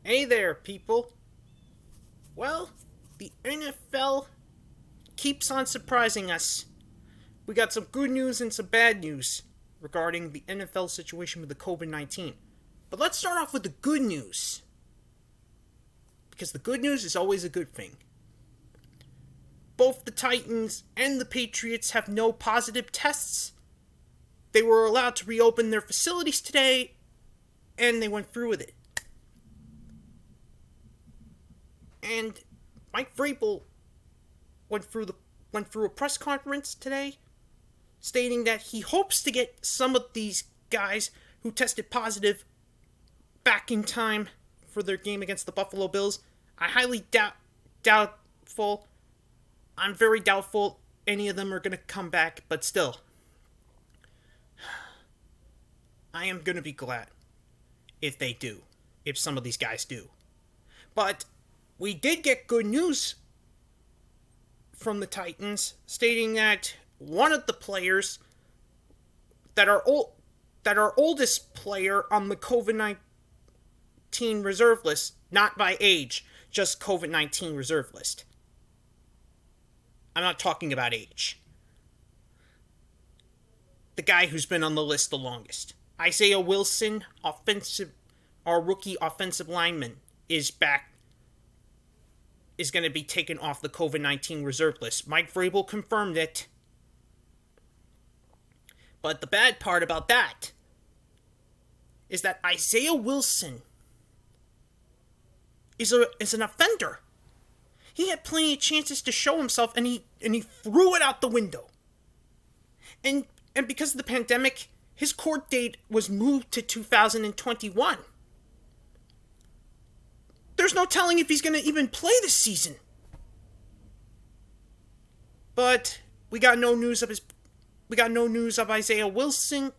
Hey there, people. Well, the NFL keeps on surprising us. We got some good news and some bad news regarding the NFL situation with the COVID-19. But let's start off with the good news. Because the good news is always a good thing. Both the Titans and the Patriots have no positive tests. They were allowed to reopen their facilities today, and they went through with it. And Mike Vrabel went through a press conference today, stating that he hopes to get some of these guys who tested positive back in time for their game against the Buffalo Bills. I highly doubtful. I'm very doubtful any of them are going to come back, but still, I am going to be glad if they do, if some of these guys do. But we did get good news from the Titans, stating that one of the players that our oldest player on the COVID-19 reserve list, not by age, just COVID-19 reserve list. I'm not talking about age. The guy who's been on the list the longest. Isaiah Wilson, our rookie offensive lineman, is back. Is going to be taken off the COVID-19 reserve list. Mike Vrabel confirmed it. But the bad part about that is that Isaiah Wilson is an offender. He had plenty of chances to show himself, and he threw it out the window. And because of the pandemic, his court date was moved to 2021. There's no telling if he's going to even play this season. But we got no news of Isaiah Wilson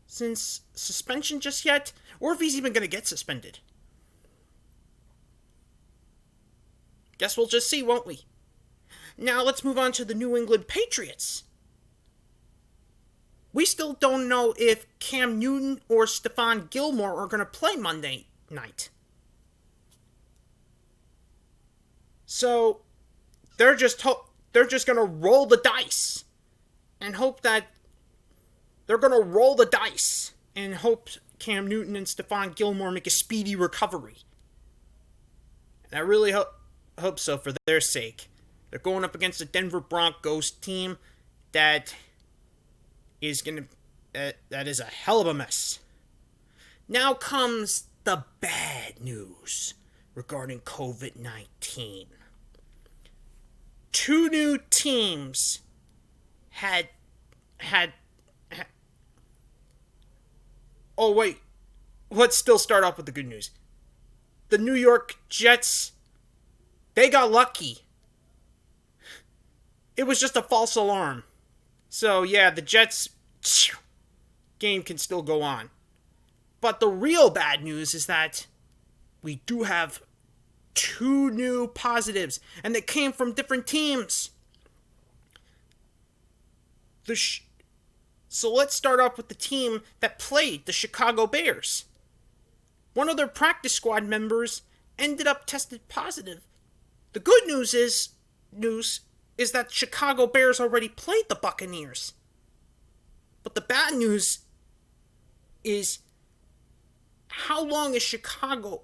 since suspension just yet, or if he's even going to get suspended. Guess we'll just see, won't we? Now let's move on to the New England Patriots. We still don't know if Cam Newton or Stephon Gilmore are going to play Monday night. So they're just going to roll the dice and hope that Cam Newton and Stephon Gilmore make a speedy recovery. And I really hope so for their sake. They're going up against the Denver Broncos team that is a hell of a mess. Now comes the bad news regarding COVID-19. Two new teams had oh wait, let's still start off with the good news. The New York Jets, they got lucky. It was just a false alarm. So yeah, the Jets game can still go on. But the real bad news is that we do have two new positives, and they came from different teams. So let's start off with the team that played, the Chicago Bears. One of their practice squad members ended up tested positive. The good news is that Chicago Bears already played the Buccaneers. But the bad news is, how long is Chicago?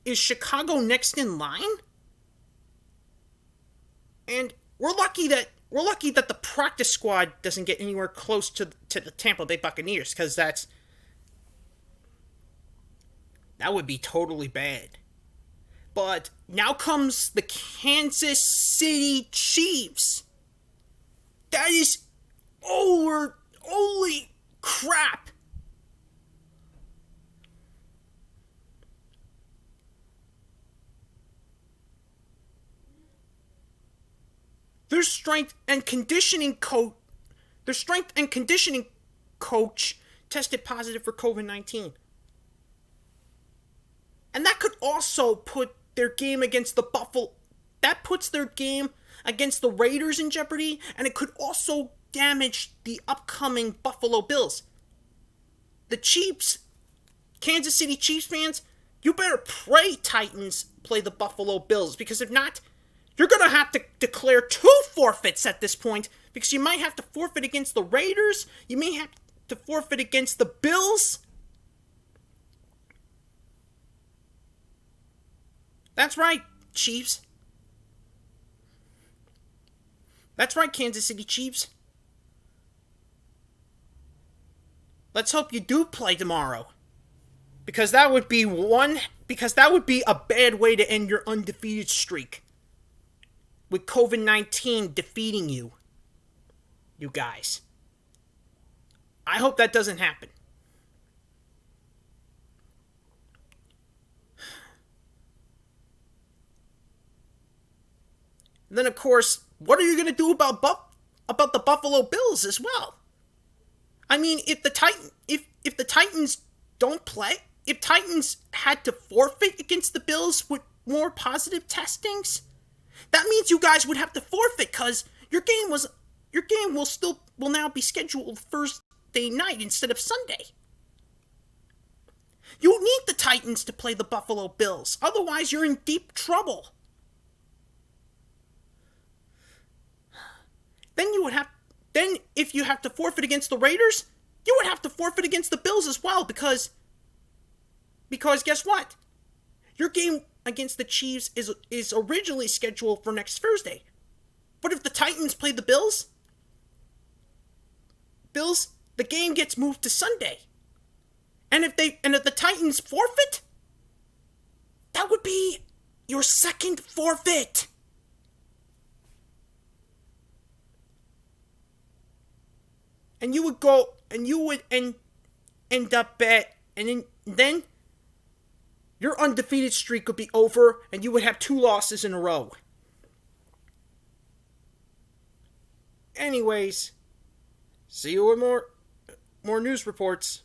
Is Chicago next in line? And we're lucky that the practice squad doesn't get anywhere close to the Tampa Bay Buccaneers, because that would be totally bad. But now comes the Kansas City Chiefs. That is holy crap. Their strength and conditioning coach tested positive for COVID-19. And that could also put their game against the that puts their game against the Raiders in jeopardy, and it could also damage the upcoming Buffalo Bills. The Chiefs, Kansas City Chiefs fans, You better pray Titans play the Buffalo Bills, because if not, you're going to have to declare 2 forfeits at this point, because you might have to forfeit against the Raiders, you may have to forfeit against the Bills. That's right, Chiefs. That's right, Kansas City Chiefs. Let's hope you do play tomorrow. Because that would be a bad way to end your undefeated streak. With COVID-19 defeating you. You guys. I hope that doesn't happen. And then, of course, what are you going to do about the Buffalo Bills as well? I mean, if the Titans don't play, if Titans had to forfeit against the Bills with more positive testings, that means you guys would have to forfeit, because your game will now be scheduled Thursday night instead of Sunday. You need the Titans to play the Buffalo Bills, otherwise you're in deep trouble. Then if you have to forfeit against the Raiders, you would have to forfeit against the Bills as well, because guess what? Your game against the Chiefs is originally scheduled for next Thursday. But if the Titans play the Bills, the game gets moved to Sunday. And if the Titans forfeit, that would be your second forfeit. And you would end up and then your undefeated streak would be over, and you would have 2 losses in a row. Anyways, see you with more news reports.